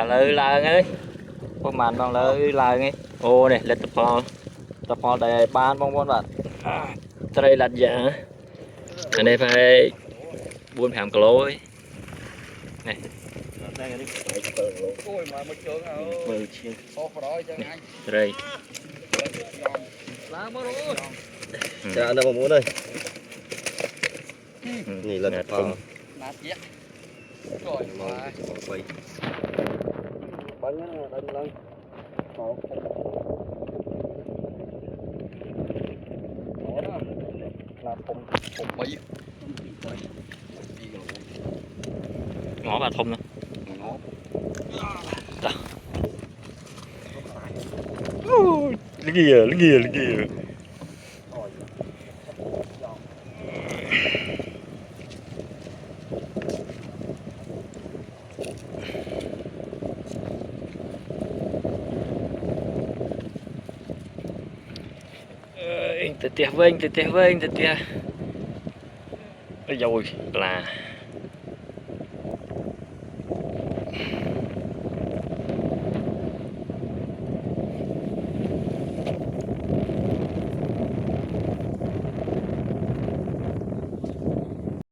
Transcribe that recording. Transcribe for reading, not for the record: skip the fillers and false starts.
lư lờ ấyพวกมันบางเลยลายไงโอ้เนี่ยเล็ดตะพอได้บ้านบางวันแบบไตรลัดยาอันนี้ไปบุญแผงกะโหลยนี่ Ôi mà một trường hả? Ô phải đói chân anh. Đây. Lá mới rồi. Dạ anh đâu mà muốn đây. Nhìn lần phò. Nát dễ. Rồi mà. Quay. Bánh á, đánh lăng. Đó đó. Là phùng bí. Ngõ bà thùng nè. Cái kia. Tê tê vênh. Ôi dồi là